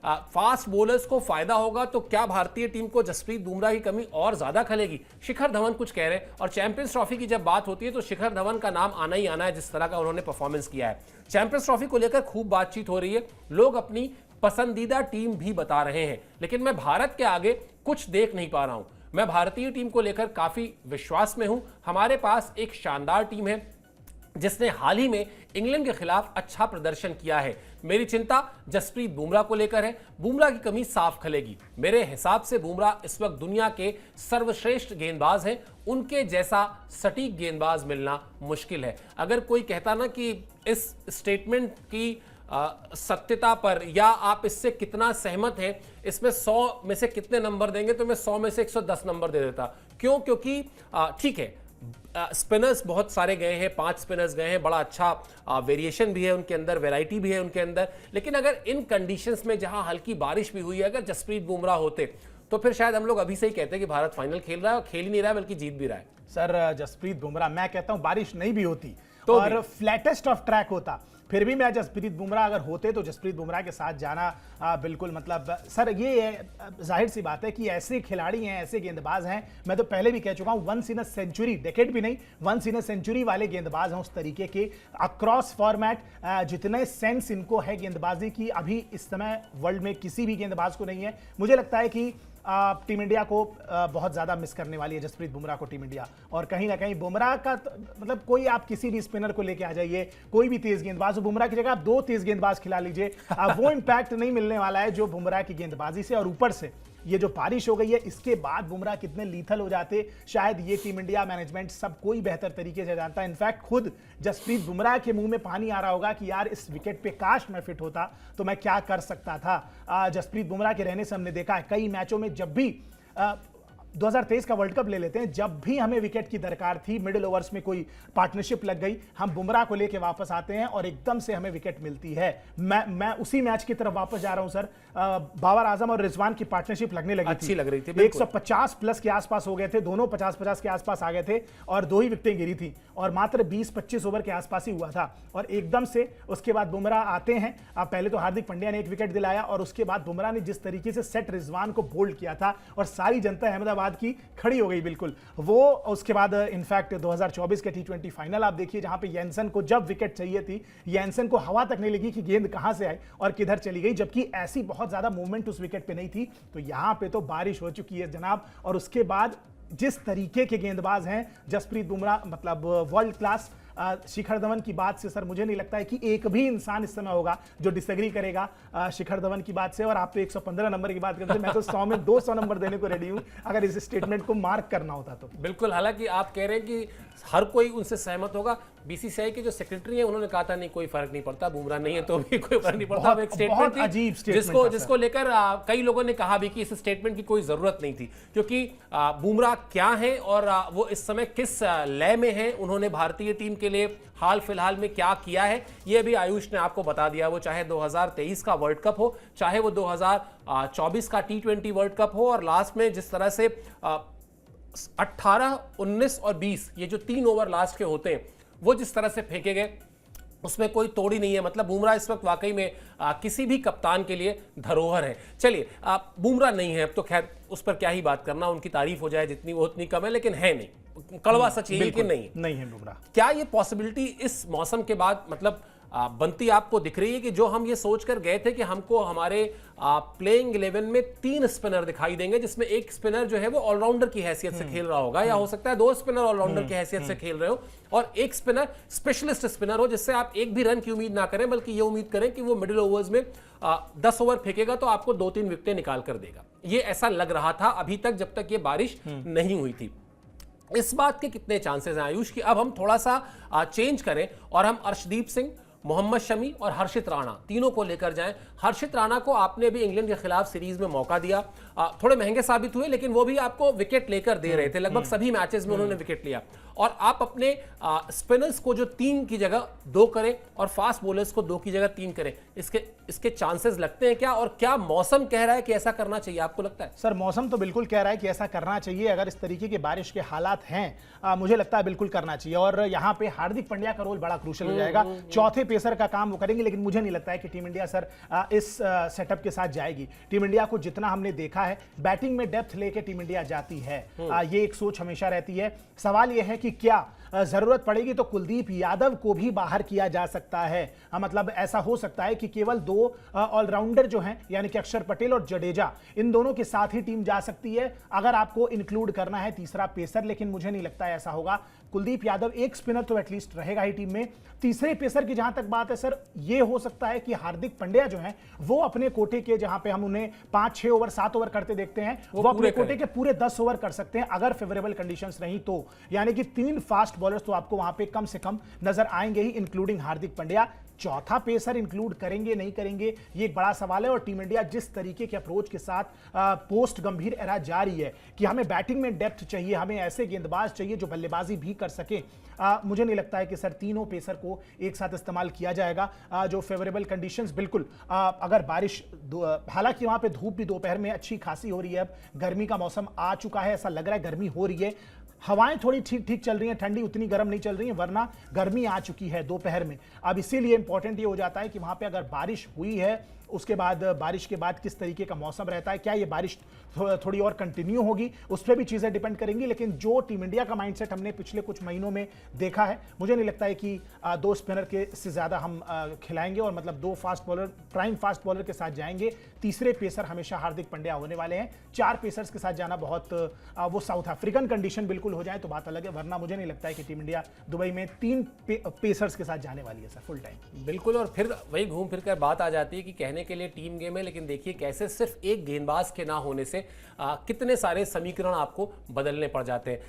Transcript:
Fast bowlers को फायदा होगा तो क्या भारतीय टीम को जसप्रीत बुमराह की कमी और ज्यादा खलेगी? शिखर धवन कुछ कह रहे हैं, और चैंपियंस ट्रॉफी की जब बात होती है तो शिखर धवन का नाम आना ही आना है, जिस तरह का उन्होंने परफॉर्मेंस किया है। चैंपियंस ट्रॉफी को लेकर खूब बातचीत हो रही है, लोग अपनी पसंदीदा टीम भी बता रहे हैं, लेकिन मैं भारत के आगे कुछ देख नहीं पा रहा हूं। मैं भारतीय टीम को लेकर काफी विश्वास में हूं। हमारे पास एक शानदार टीम है जिसने हाल ही में इंग्लैंड के खिलाफ अच्छा प्रदर्शन किया है। मेरी चिंता जसप्रीत बुमराह को लेकर है। बुमराह की कमी साफ खलेगी। मेरे हिसाब से बुमराह इस वक्त दुनिया के सर्वश्रेष्ठ गेंदबाज हैं। उनके जैसा सटीक गेंदबाज मिलना मुश्किल है। अगर कोई कहता ना कि इस स्टेटमेंट की सत्यता पर या आप इससे कितना सहमत हैं, इसमें 100 में से कितने नंबर देंगे, तो मैं 100 में से 110 नंबर दे देता। क्यों? क्योंकि ठीक है, स्पिनर्स बहुत सारे गए हैं, 5 स्पिनर्स गए हैं, बड़ा अच्छा वेरिएशन भी है उनके अंदर, वैरायटी भी है उनके अंदर, लेकिन अगर इन कंडीशंस में जहां हल्की बारिश भी हुई है, अगर जसप्रीत बुमराह होते तो फिर शायद हम लोग अभी से ही कहते कि भारत फाइनल खेल रहा है, और खेल ही नहीं रहा है बल्कि जीत भी रहा है। सर जसप्रीत बुमराह, मैं कहता हूं बारिश नहीं भी होती तो और फ्लैटेस्ट ऑफ ट्रैक होता, फिर भी मैं जसप्रीत बुमराह अगर होते तो जसप्रीत बुमराह के साथ जाना बिल्कुल, मतलब सर ये जाहिर सी बात है कि ऐसे खिलाड़ी हैं, ऐसे गेंदबाज हैं, मैं तो पहले भी कह चुका हूं, once in a century, decade भी नहीं, वंस इन अ सेंचुरी वाले गेंदबाज हैं उस तरीके के, अक्रॉस फॉर्मेट, जितने सेंस इनको है गेंदबाजी की अभी इस समय वर्ल्ड में किसी भी गेंदबाज को नहीं है। मुझे लगता है कि टीम इंडिया को बहुत ज्यादा मिस करने वाली है जसप्रीत बुमराह को टीम इंडिया, और कहीं ना कहीं बुमराह का मतलब कोई आप किसी भी स्पिनर को लेके आ जाइए, कोई भी तेज गेंदबाज हो, बुमराह की जगह आप 2 तेज गेंदबाज खिला लीजिए, वो इंपैक्ट नहीं मिलने वाला है जो बुमराह की गेंदबाजी से। और ऊपर से ये जो बारिश हो गई है, इसके बाद बुमराह कितने लीथल हो जाते, शायद ये टीम इंडिया मैनेजमेंट सब कोई बेहतर तरीके से जानता है। इनफैक्ट खुद जसप्रीत बुमराह के मुंह में पानी आ रहा होगा कि यार इस विकेट पे काश मैं फिट होता तो मैं क्या कर सकता था। जसप्रीत बुमराह के रहने से हमने देखा है कई मैचों में, जब भी 2023 का वर्ल्ड कप ले लेते हैं, जब भी हमें विकेट की दरकार थी, मिडिल ओवर्स में कोई पार्टनरशिप लग गई, हम बुमराह को लेके वापस आते हैं और एकदम से हमें विकेट मिलती है। मैं उसी मैच की तरफ वापस जा रहा हूं सर, बाबर आजम और रिजवान की पार्टनरशिप लगने लगी, अच्छी लग रही थी, 150 प्लस के आसपास हो गए थे, दोनों 50-50 के आसपास आ गए थे और 2 ही विकेटें गिरी थी और मात्र 20-25 ओवर के आसपास ही हुआ था। और एकदम से उसके बाद बुमराह आते हैं, पहले तो हार्दिक पांड्या ने 1 विकेट दिलाया और उसके बाद बुमराह ने जिस तरीके से सेट रिजवान को बोल्ड किया था और सारी जनता अहमदाबाद की खड़ी हो गई बिल्कुल वो। उसके बाद इनफैक्ट 2024 के T20 फाइनल आप देखिए, जहां पे येंसन को जब विकेट चाहिए थी, येंसन को हवा तक नहीं लगी कि गेंद कहां से आई और किधर चली गई, जबकि ऐसी बहुत ज्यादा मूवमेंट उस विकेट पे नहीं थी। तो यहां पे तो बारिश हो चुकी है जनाब। और उसके बाद जिस तरीके के गेंदबाज हैं जसप्रीत बुमराह, मतलब वर्ल्ड क्लास, शिखर धवन की बात से सर मुझे नहीं लगता है कि एक भी इंसान इस समय होगा जो डिसएग्री करेगा शिखर धवन की बात से। और आप तो 115 नंबर की बात करते हैं, मैं तो 100 में 200 नंबर देने को रेडी हूं अगर इस स्टेटमेंट को मार्क करना होता तो। बिल्कुल, हालांकि आप कह रहे हैं कि हर कोई उनसे सहमत होगा। बीसीसीआई के जो सेक्रेटरी हैं उन्होंने कहा था नहीं कोई फर्क नहीं पड़ता, बुमराह नहीं है तो भी कोई फर्क नहीं पड़ता। एक स्टेटमेंट थी अजीब स्टेटमेंट जिसको लेकर कई लोगों ने कहा भी कि इस स्टेटमेंट की कोई जरूरत नहीं थी, क्योंकि बुमराह क्या है और वो इस समय किस लय में है, उन्होंने भारतीय टीम के लिए हाल फिलहाल में क्या किया है, ये भी आयुष ने आपको बता दिया। वो चाहे 2023 का वर्ल्ड कप हो, चाहे वो 2024 का T20 वर्ल्ड कप हो, और लास्ट में जिस तरह से 18, 19 और 20 ये जो 3 ओवर लास्ट के होते हैं वो जिस तरह से फेंके गए, उसमें कोई तोड़ ही नहीं है। मतलब बुमराह इस वक्त वाकई में किसी भी कप्तान के लिए धरोहर है। चलिए, बुमराह नहीं है अब तो खैर उस पर क्या ही बात करना, उनकी तारीफ हो जाए जितनी वो उतनी कम है, लेकिन है नहीं, कड़वा सच यही कि नहीं है बुमराह। क्या ये पॉसिबिलिटी इस मौसम के बाद मतलब बनती आपको दिख रही है कि जो हम ये सोचकर गए थे कि हमको हमारे प्लेइंग 11 में 3 स्पिनर दिखाई देंगे, जिसमें एक स्पिनर जो है वो ऑलराउंडर की हैसियत से खेल रहा होगा, या हो सकता है 2 स्पिनर ऑलराउंडर की हैसियत से खेल रहे हो और एक स्पिनर स्पेशलिस्ट स्पिनर हो, जिससे आप एक भी रन की उम्मीद ना करें बल्कि ये उम्मीद करें कि वो मिडिल ओवर्स में 10 ओवर फेंकेगा तो आपको 2-3 विकेटें निकाल कर देगा। ये ऐसा लग रहा था अभी तक, जब तक ये बारिश नहीं हुई थी। इस बात के कितने चांसेस हैं आयुष कि अब हम थोड़ा सा चेंज करें और हम अर्शदीप सिंह, मोहम्मद शमी और हर्षित राणा तीनों को लेकर जाएं। हर्षित राणा को आपने भी इंग्लैंड के खिलाफ सीरीज में मौका दिया, थोड़े महंगे साबित हुए लेकिन वो भी आपको विकेट लेकर दे रहे थे, लगभग सभी मैचेस में उन्होंने विकेट लिया। और आप अपने स्पिनर्स को जो 3 की जगह 2 करें और फास्ट बॉलर्स को 2 की जगह 3 करें, इसके चांसेस लगते हैं क्या? और क्या मौसम कह रहा है कि ऐसा करना चाहिए, आपको लगता है? सर मौसम तो बिल्कुल कह रहा है कि ऐसा करना चाहिए। अगर इस तरीके के बारिश के हालात हैं मुझे लगता है बिल्कुल करना चाहिए। और यहाँ पे हार्दिक पांड्या का रोल बड़ा क्रूशियल हो जाएगा। चौथे पेसर का काम वो करेंगे, लेकिन मुझे नहीं लगता है कि टीम इंडिया सर इस सेटअप के साथ जाएगी। टीम इंडिया को जितना हमने देखा है, बैटिंग में डेप्थ लेके टीम इंडिया जाती है, ये एक सोच हमेशा रहती है। सवाल यह है कि क्या जरूरत पड़ेगी तो कुलदीप यादव को भी बाहर किया जा सकता है। मतलब ऐसा हो सकता है कि केवल 2 ऑलराउंडर जो हैं, यानी कि अक्षर पटेल और जडेजा, इन दोनों के साथ ही टीम जा सकती है अगर आपको इंक्लूड करना है तीसरा पेसर, लेकिन मुझे नहीं लगता है ऐसा होगा। कुलदीप यादव एक स्पिनर तो एटलीस्ट रहेगा ही टीम में। तीसरे पेसर की जहां तक बात है सर, ये हो सकता है कि हार्दिक पांड्या जो हैं वो अपने कोटे के, जहां पे हम उन्हें 5-6 ओवर 7 ओवर करते देखते हैं, वो अपने कोटे के पूरे 10 ओवर कर सकते हैं अगर फेवरेबल कंडीशंस रही तो। यानी कि 3 फास्ट बॉलर्स तो आपको वहां पे कम से कम नजर आएंगे ही, इंक्लूडिंग हार्दिक पांड्या। चौथा पेसर इंक्लूड करेंगे नहीं करेंगे ये एक बड़ा सवाल है। और टीम इंडिया जिस तरीके के अप्रोच के साथ पोस्ट गंभीर एरा जा रही है कि हमें बैटिंग में डेप्थ चाहिए, हमें ऐसे गेंदबाज चाहिए जो बल्लेबाजी भी कर सके, मुझे नहीं लगता है कि सर तीनों पेसर को एक साथ इस्तेमाल किया जाएगा। जो फेवरेबल कंडीशंस, बिल्कुल अगर बारिश, हालांकि वहां पे धूप भी दोपहर में अच्छी खासी हो रही है, अब गर्मी का मौसम आ चुका है, ऐसा लग रहा है गर्मी हो रही है, हवाएं थोड़ी ठीक ठीक चल रही हैं, ठंडी उतनी गर्म नहीं चल रही है, वरना गर्मी आ चुकी है दोपहर में। अब इसीलिए इंपॉर्टेंट ये हो जाता है कि वहां पे अगर बारिश हुई है, उसके बाद बारिश के बाद किस तरीके का मौसम रहता है, क्या ये बारिश थोड़ी और कंटिन्यू होगी, उस पर भी चीजें डिपेंड करेंगी। लेकिन जो टीम इंडिया का माइंडसेट हमने पिछले कुछ महीनों में देखा है, मुझे नहीं लगता है कि 2 स्पिनर के से ज्यादा हम खिलाएंगे, और मतलब 2 fast bowler, prime fast bowler के साथ जाएंगे। तीसरे पेसर हमेशा हार्दिक पांड्या होने वाले हैं। 4 पेसर्स के साथ जाना बहुत, वो साउथ अफ्रीकन कंडीशन बिल्कुल हो जाए तो बात अलग है, वरना मुझे नहीं लगता है कि टीम इंडिया दुबई में 3 पेसर्स के साथ जाने वाली है सर फुल टाइम। बिल्कुल, और फिर वही घूम फिर कर बात आ जाती है कि कहने के लिए टीम गेम है, लेकिन देखिए कैसे सिर्फ एक गेंदबाज के ना होने से कितने सारे समीकरण आपको बदलने पड़ जाते हैं।